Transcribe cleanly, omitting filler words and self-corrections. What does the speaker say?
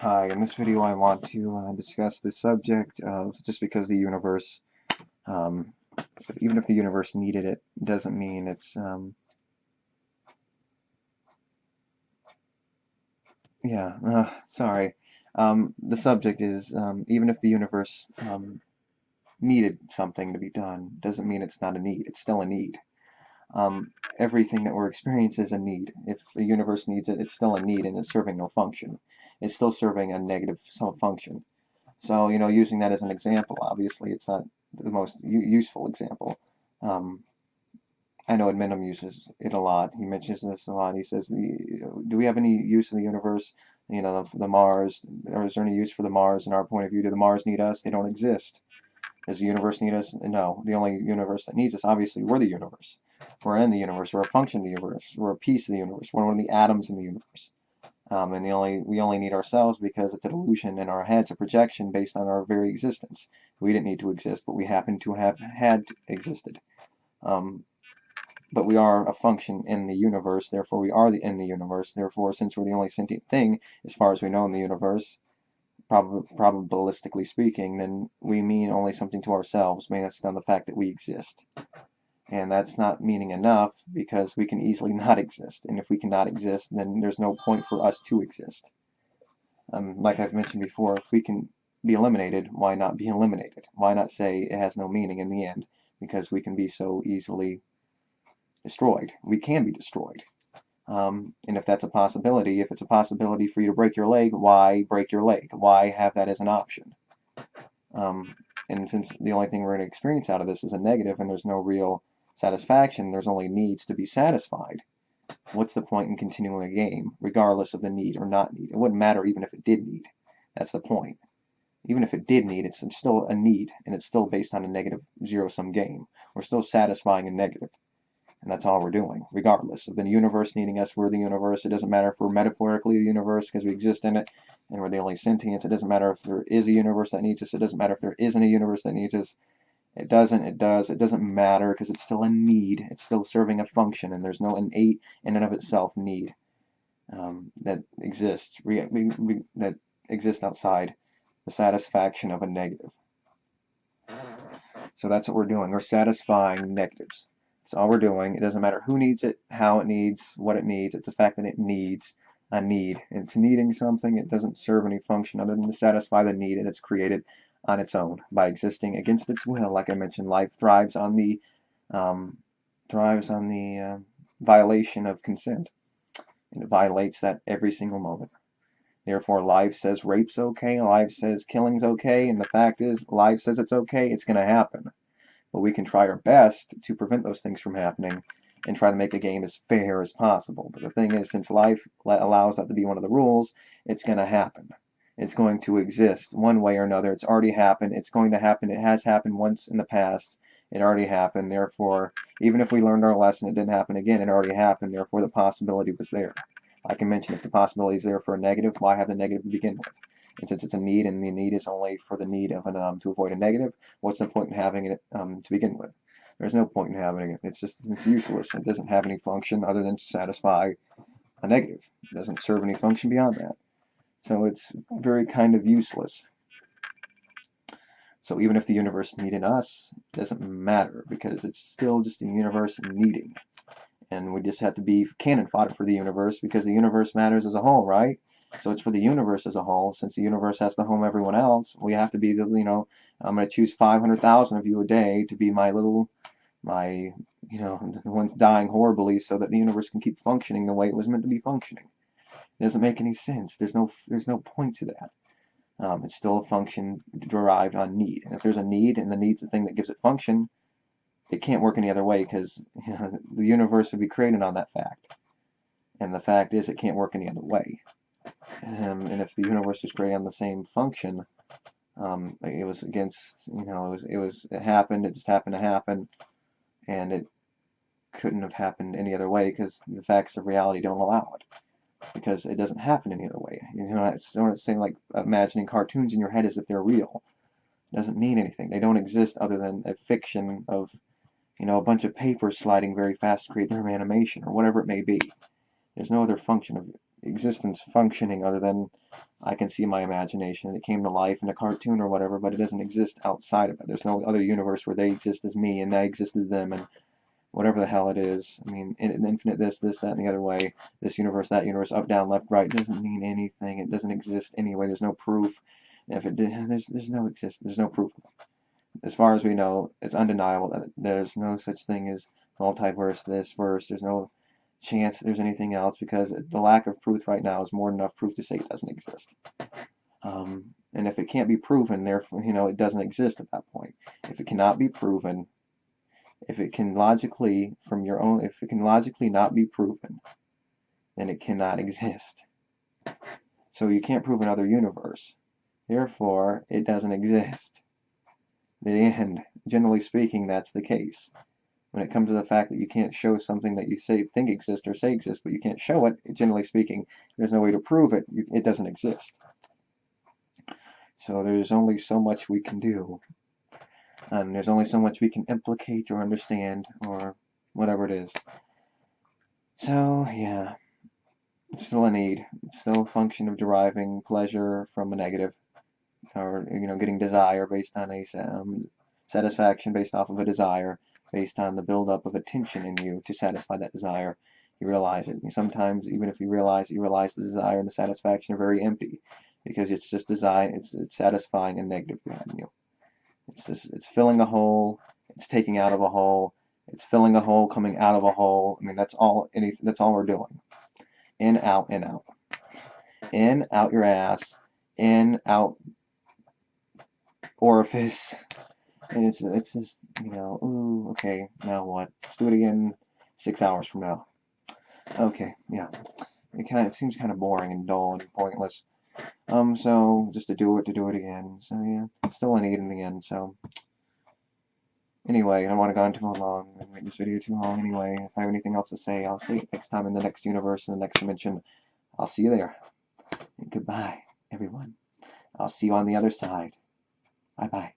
Hi, in this video I want to discuss the subject of just because the universe, um, even if the universe needed it, doesn't mean it's, yeah, sorry. The subject is, even if the universe needed something to be done, doesn't mean it's not a need. It's still a need. Everything that we're experiencing is a need. If the universe needs it, it's still a need and it's serving no function. It's still serving a negative some function. So, using that as an example, obviously it's not the most useful example. Um, I know Adminum uses it a lot. He mentions this a lot. He says, "Do we have any use of the universe? The Mars, or is there any use for the Mars in our point of view? Do the Mars need us? They don't exist. Does the universe need us? No. The only universe that needs us, obviously, we're the universe. We're in the universe. We're a function of the universe. We're a piece of the universe. We're one of the atoms in the universe. And we only need ourselves because it's an illusion in our heads, a projection based on our very existence. We didn't need to exist, but we happen to have had existed. Um, but we are a function in the universe, therefore we are in the universe. Therefore, since we're the only sentient thing, as far as we know in the universe, probabilistically speaking, then we mean only something to ourselves based on the fact that we exist. And that's not meaning enough because we can easily not exist. And if we cannot exist, then there's no point for us to exist. Like I've mentioned before, if we can be eliminated, why not be eliminated? Why not say it has no meaning in the end? Because we can be so easily destroyed. We can be destroyed. And if that's a possibility, if it's a possibility for you to break your leg, why break your leg? Why have that as an option? And since the only thing we're going to experience out of this is a negative and there's no real satisfaction, there's only needs to be satisfied. What's the point in continuing a game, regardless of the need or not need? It wouldn't matter even if it did need. That's the point. Even if it did need, it's still a need, and it's still based on a negative zero-sum game. We're still satisfying a negative, and that's all we're doing, regardless of the universe needing us. We're the universe. It doesn't matter if we're metaphorically the universe because we exist in it, and we're the only sentience. It doesn't matter if there is a universe that needs us. It doesn't matter if there isn't a universe that needs us. It doesn't, it does, it doesn't matter because it's still a need. It's still serving a function, and there's no innate, in and of itself, need that exists that exists outside the satisfaction of a negative. So that's what we're doing. We're satisfying negatives. That's all we're doing. It doesn't matter who needs it, how it needs, what it needs. It's the fact that it needs a need. And to needing something, it doesn't serve any function other than to satisfy the need that it's created on its own by existing against its will. Like I mentioned, life thrives on the um, violation of consent, and it violates that every single moment. Therefore, life says rape's okay, life says killing's okay, and the fact is, life says it's okay, it's going to happen. But we can try our best to prevent those things from happening and try to make the game as fair as possible. But the thing is, since life allows that to be one of the rules, it's going to happen. It's going to exist one way or another. It's already happened. It's going to happen. It has happened once in the past. It already happened. Therefore, even if we learned our lesson, it didn't happen again. It already happened. Therefore, the possibility was there. I can mention if the possibility is there for a negative, why have the negative to begin with? And since it's a need, and the need is only for the need of to avoid a negative, what's the point in having it to begin with? There's no point in having it. It's useless. It doesn't have any function other than to satisfy a negative. It doesn't serve any function beyond that. So it's very kind of useless. So even if the universe needed us, it doesn't matter because it's still just a universe needing. And we just have to be cannon fodder for the universe because the universe matters as a whole, right? So it's for the universe as a whole. Since the universe has to home everyone else, we have to be the, I'm going to choose 500,000 of you a day to be the ones dying horribly so that the universe can keep functioning the way it was meant to be functioning. It doesn't make any sense. There's no point to that. It's still a function derived on need. And if there's a need and the need's the thing that gives it function, it can't work any other way because the universe would be created on that fact. And the fact is it can't work any other way. And if the universe was created on the same function, it was against, it happened, it just happened to happen, and it couldn't have happened any other way because the facts of reality don't allow it. Because it doesn't happen any other way. It's sort of saying like imagining cartoons in your head as if they're real. It doesn't mean anything. They don't exist other than a fiction of, a bunch of papers sliding very fast to create their animation or whatever it may be. There's no other function of existence functioning other than I can see my imagination. It came to life in a cartoon or whatever, but it doesn't exist outside of it. There's no other universe where they exist as me and I exist as them, and whatever the hell it is. I mean, infinite this, that, and the other way. This universe, that universe, up, down, left, right, doesn't mean anything. It doesn't exist anyway. There's no proof. And if it did, there's no proof. As far as we know, it's undeniable that there's no such thing as multiverse, this verse. There's no chance there's anything else, because the lack of proof right now is more than enough proof to say it doesn't exist. And if it can't be proven, therefore, it doesn't exist at that point. If it cannot be proven, if it can logically not be proven, then it cannot exist. So you can't prove another universe. Therefore, it doesn't exist. The end. Generally speaking, that's the case. When it comes to the fact that you can't show something that you think exists or say exists, but you can't show it, generally speaking, there's no way to prove it. It doesn't exist. So there's only so much we can do. And there's only so much we can implicate or understand or whatever it is. So, yeah. It's still a need. It's still a function of deriving pleasure from a negative. Or, getting desire based on a satisfaction based off of a desire, based on the buildup of attention in you to satisfy that desire. You realize it. Sometimes, even if you realize the desire and the satisfaction are very empty, because it's just designed, it's satisfying a negative in you. It's filling a hole, it's taking out of a hole, it's filling a hole, coming out of a hole. I mean, that's all we're doing. In, out, in, out. In, out your ass. In, out orifice. And it's just, ooh, okay, now what? Let's do it again 6 hours from now. Okay, yeah. It seems kind of boring and dull and pointless. So just to do it again. So yeah, still a need in the end. So anyway, I don't want to go on too long and make this video too long anyway. If I have anything else to say, I'll see you next time in the next universe, in the next dimension. I'll see you there. And goodbye, everyone. I'll see you on the other side. Bye-bye.